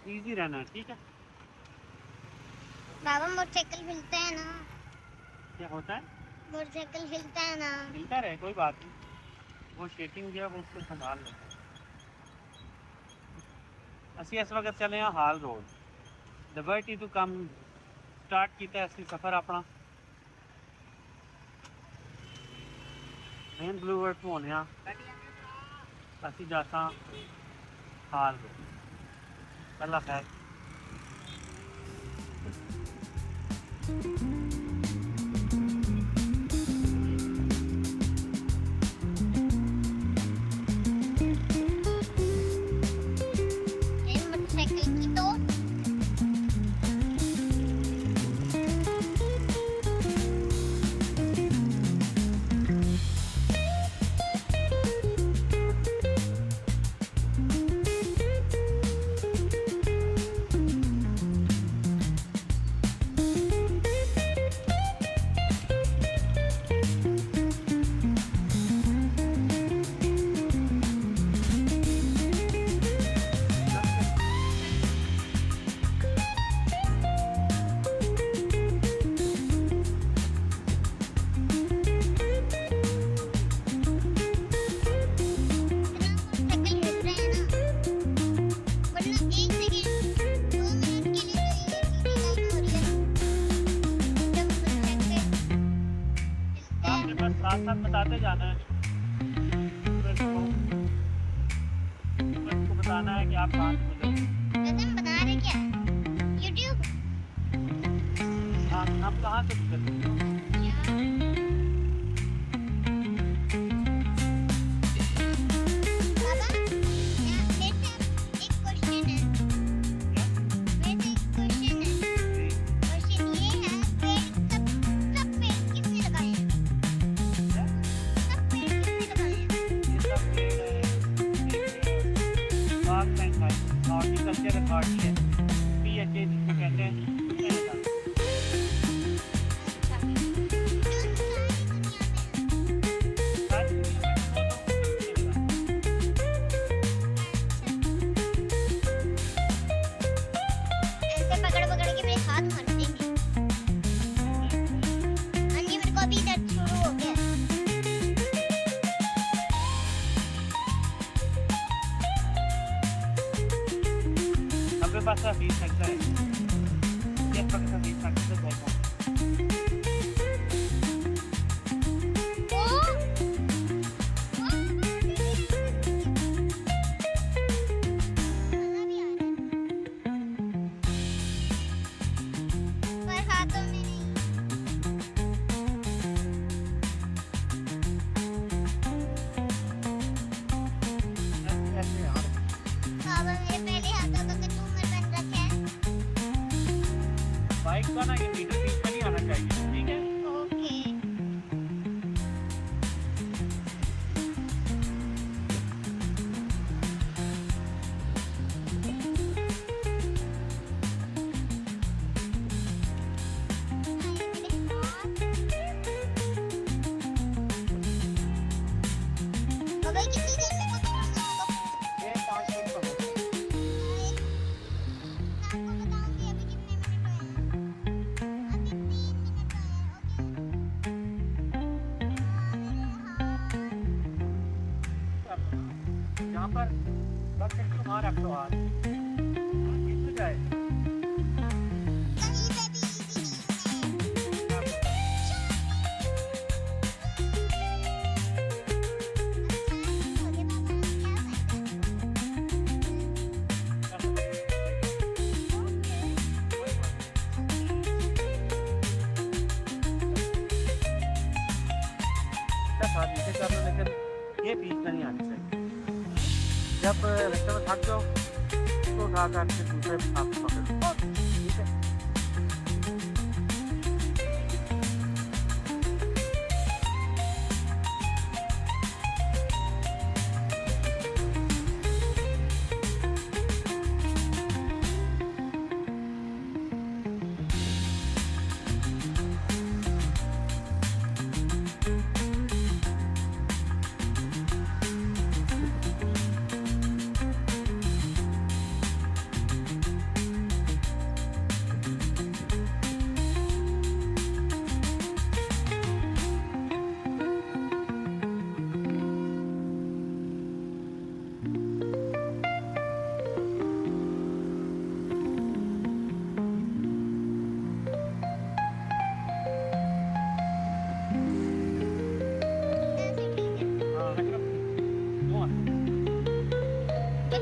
Easy रहना है, ठीक है। बाबा मोटरसाइकिल हिलता है ना। क्या होता है? मोटरसाइकिल हिलता है ना। हिलता रहे, कोई बात नहीं, वो शेकिंग जो है वो उसको संभाल लो। ਅਸੀਂ ਇਸ ਵਕਤ ਚੱਲੇ ਹਾਂ ਹਾਲ ਰੋਡ, ਲਿਬਰਟੀ ਤੋਂ ਕੰਮ ਸਟਾਰਟ ਕੀਤਾ ਅਸੀਂ ਸਫ਼ਰ ਆਪਣਾ ਮੇਨ ਬਲੂਵਰਡ ਤੋਂ ਆਉਂਦੇ ਹਾਂ, ਅਸੀਂ ਜਾਸਾਂ ਹਾਲ ਰੋਡ। ਪਹਿਲਾ ਖੈਰ मोटरसाइकिल की तो साथ साथ बताते जाना है, को बताना है कि आप कहाँ से गुजरे। बना रहे क्या यूट्यूब? हाँ, हम कहाँ से गुजरे। हॉर्टिकल्चर अथॉरिटी है, PHA जिसको कहते हैं। पकड़ पकड़ के मेरे हाथ मर देंगे। हाँ जी, मेरे को अभी दर्द शुरू हो गया। हमें बस अभी सकता है, ये पक्का भी सकता है। बाइक का ना ये मीटर बीच में नहीं आना चाहिए, ठीक है। ओके। बाबा कितनी देर में पहुंचना होगा? ये 5 मिनट का होगा। आपको बताऊंगी अभी कितने मिनट हुए हैं। अभी 3 मिनट हुए हैं। ओके। यहाँ पर बस करके वहाँ रख दो हाथ, कितना जाए कहीं पे भी इजी नहीं है। नीचे कर लो, लेकिन ये बीच में नहीं आनी चाहिए। जब रास्ते में थक जाओ तो उठा करके दूसरे हाथ पकड़ो, ठीक है।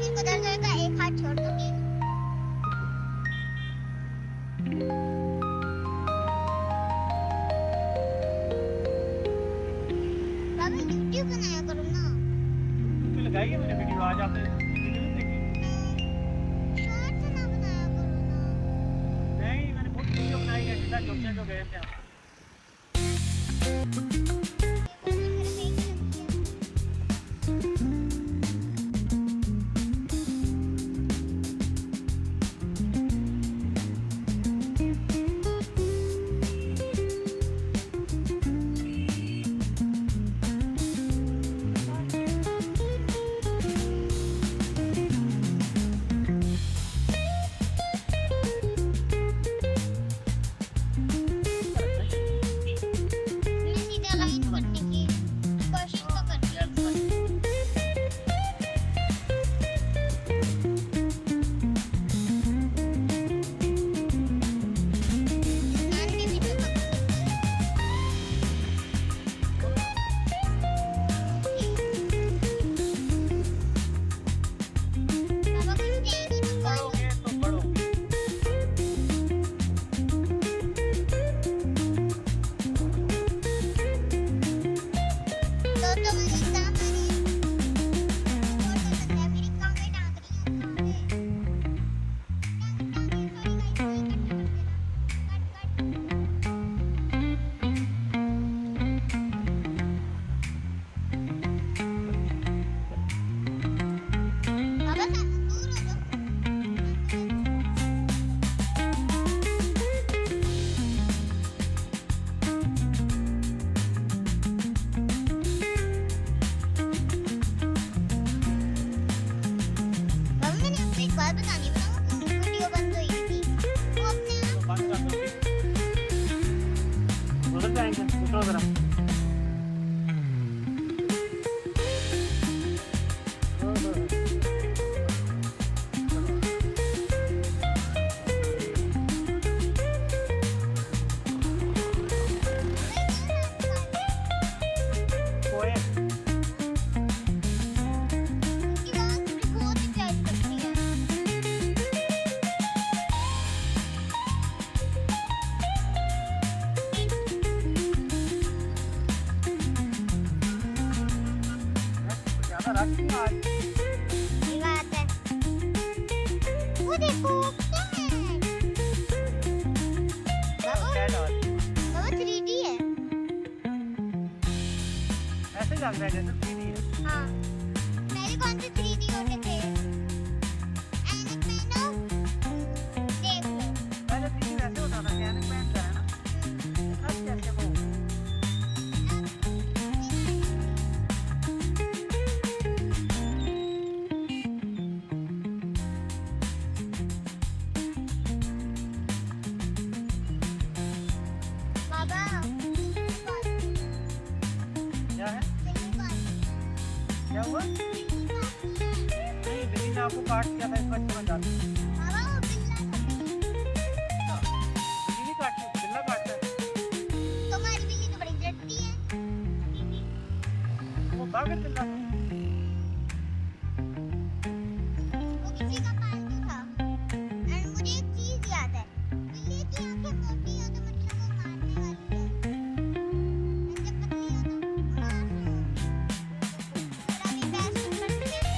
मेरे को दर्द होएगा, एक हाथ छोड़ दूंगी। बाबा यूट्यूब बनाया करो ना। तो लगाई है मैंने वीडियो, आज आपने वीडियो नहीं देखी? शॉर्ट्स ना बनाया करो ना। नहीं, मैंने बहुत वीडियो बनाई है, जितना जोड़ने को गए थे हम। ये वो मेरे पे ही लगती है। मैं सीधा लाइन पढ़ने की कोशिश तो कर रही हूँ। नानी भी तो बाबा कुछ टेंशन मत लो। पढ़ोगे तो पढ़ोगे। तो तुम एग्जाम आ रही है और तो सकता है मेरी कांगड़े टांग रही हूँ सॉरी बाबा सा दूर हो जाओ। बाबा मैंने आपको एक बात बतानी बताऊँ, वीडियो बंद हुई थी वो अपने आप तो बंद कर दो। उधर जाएंगे, उठो जरा। कोई की बात मुझे बहुत ही प्यारी लगती है। ज्यादा रश नहीं आज। ये बात है। वो देखो क्या है बाबा, क्या डाल? बाबा 3D है। ऐसे लग रहा है जैसे 3D है। हाँ पहले कौन से 3D होते थे? एनिक मैनो देख लो। पहले 3D वैसे होता था, कैनिक मैन का है ना। अब कैसे वो? बाबा क्या है? क्या हुआ? बाबा नहीं, बिल्ली ने आपको काट दिया था, इस बार समझ आती है। वो बिल्ला था। बिल्ली नहीं काटती, बिल्ला काटता है। तुम्हारी बिल्ली तो बड़ी डरती है। वो पागल बिल्ला था। वो किसी का पालतू था। एंड मुझे एक चीज याद है, बिल्ली की आंखें मोटी हो तो मतलब वो मारने वाली है, एंड जब पतली हो तो थोड़ा भी बहस करती है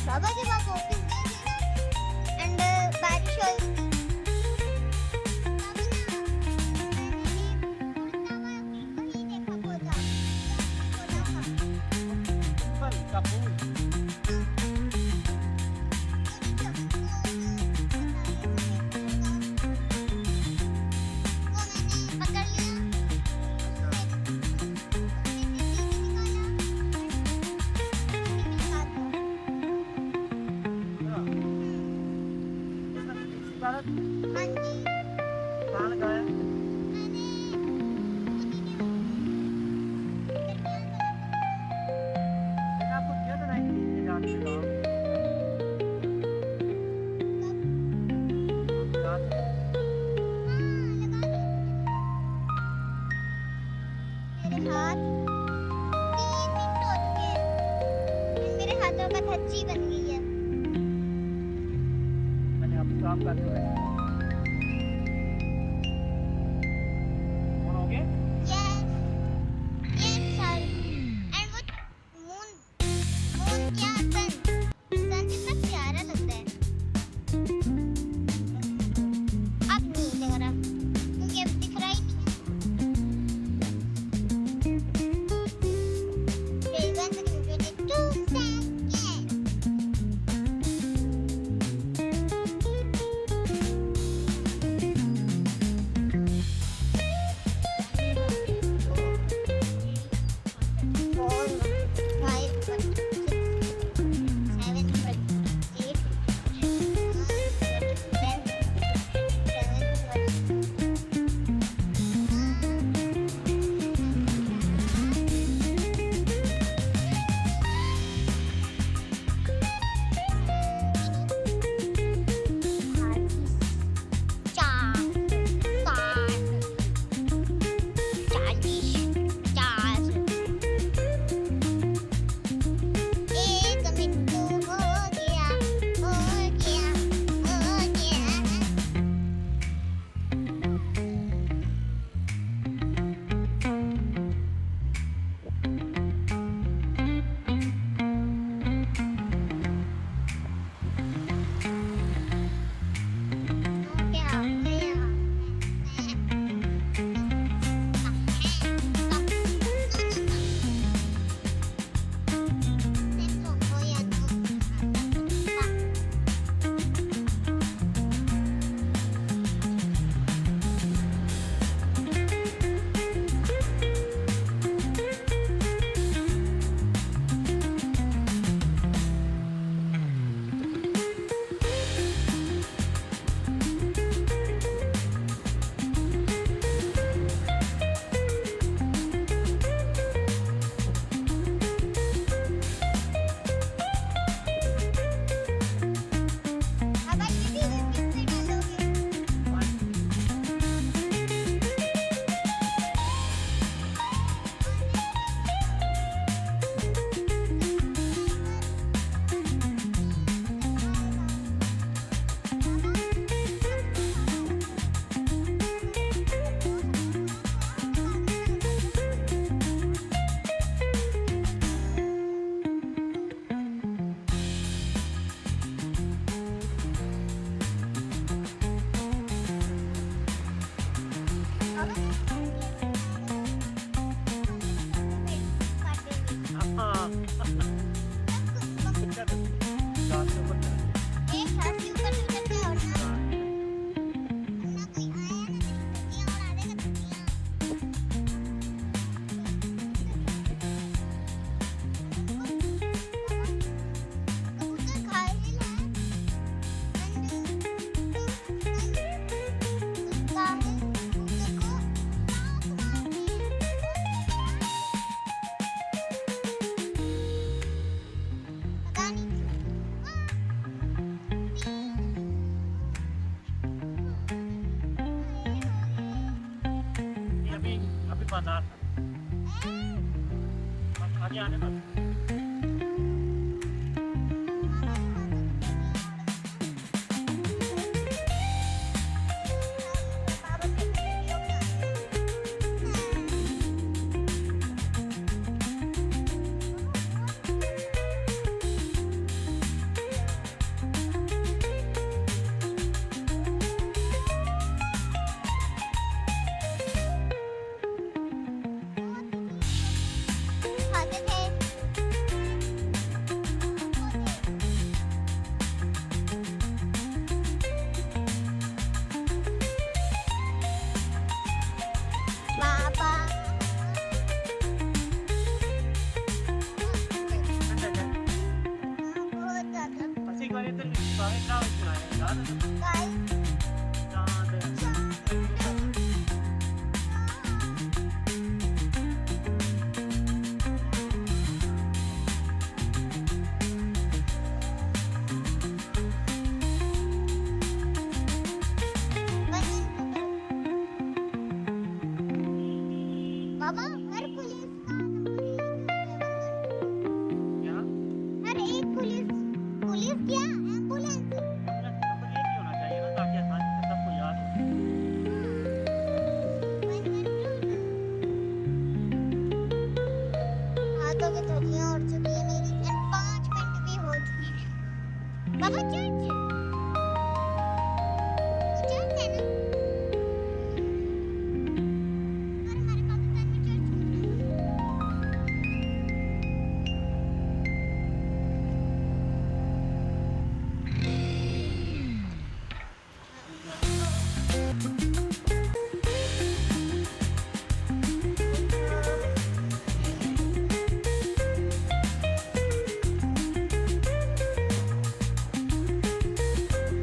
बाबा जब आप ऑफिस गए थे ना एंड बारिश हो रही थी, तब ना मैंने एक उड़ता हुआ वही देखा पौधा, पौधा था। फल का फूल। वो मैंने पकड़ लिया, उसमें से निकाला, आपके गाँव हाँ, लगा दी मेरे हाथ 3 मिनट हो चुके हैं मेरे हाथों का धज्जी बन गई है मैंने आप साफ करके रखा हो गए Yes, sir. And वो moon क्या sun कितना प्यारा लगता है अब नहीं लग रहा क्योंकि अब दिख रहा ही नहीं है 1 second 2 seconds Four, 5, 6, 7, 8, 9, 10, 11, एक मिनट हो गया अब ये भी किससे डालोगे हाँ क्या करते गाँव के ऊपर चढ़े। एक हाथ के ऊपर चढ़ते और ना कोई आया ना और आधे का कबूतर घायल है ये अभी बाजार था बस आगे आने पर खाते थे पापा बहुत ज्यादा ਅਸੀਂ ਇੱਕ ਵਾਰੀ ਇੱਧਰ ਸਾਰੇ ਨਾਲ ਚਲਾਏ ਯਾਦ ਹੈ गाइस ਚਾਂਦ सिर्फ क्या एम्बुलेंस एम्बुलेंस का नंबर ये भी होना चाहिए ना, ताकि आसानी से सबको याद हो। हाथों की थोड़ियां उड़ चुकी है मेरी एंड 5 मिनट भी हो चुके हैं। बाबा चर्च चर्च है ना और हमारे पाकिस्तान में चर्च बाबा 5 मिनट हो चुके हैं 6 मिनट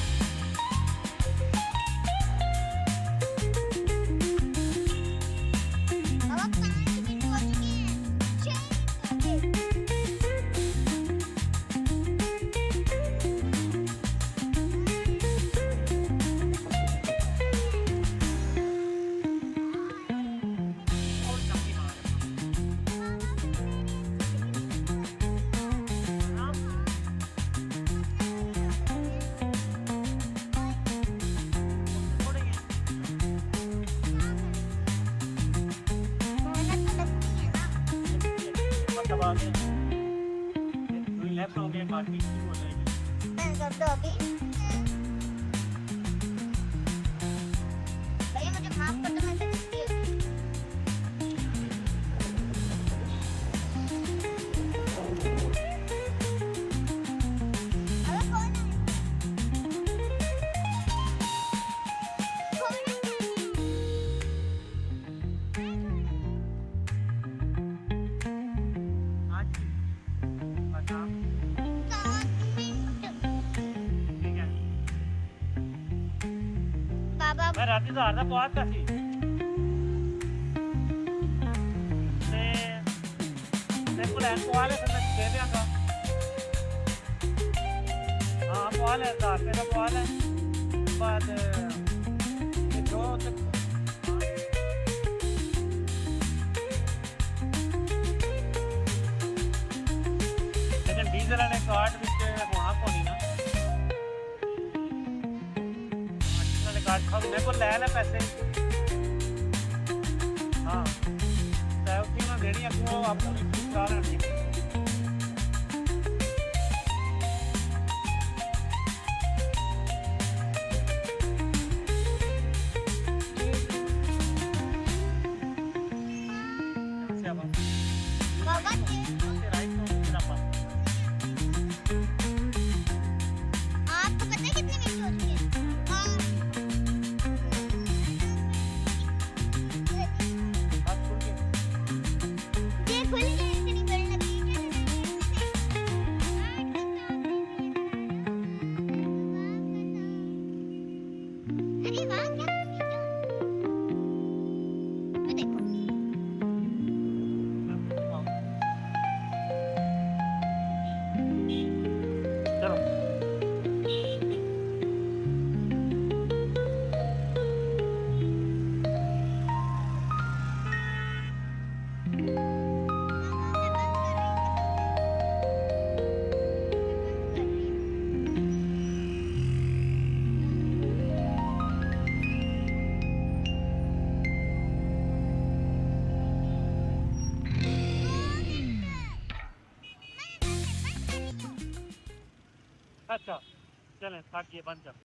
हो गए। और जल्दी मार आराम थोड़े ही मतलब आ गए। ये लेफ्ट हो गए, बाकी शुरू हो जाएगी। मैं कर दो अभी भैया मुझे माफ कर दो मैं सकती हूँ। अबे कौन है आज की अच्छा 7 मिनट ठीक है। बाबा मैं राती तो आधा पहुंच था सी ते को लैन पवा ले फिर मैं दे देंगा। हाँ पवा ले, 10 रुपये का पवा ले, बाद ये जो तक लेकिन डीजल वाले कार्ड ਵਿੱਚ ਹੋਣਾ ਪਉਣੀ ਨਾ। डीजल वाले कार्ड खाओ मेरे को ले पैसे। हाँ सैलरी ना देनी आपको, आपको रिसीव करा लेनी है। यहाँ से अब हम बाबा जी यहाँ से राइट को फिर आप आपको पता है कितने मिनट हो चुके हैं? हाथ खुल के ये खुल गए इतनी बड़ी लगी अरे वाह क्या ये देखो चलो अच्छा चलें थक गए, बंद कर।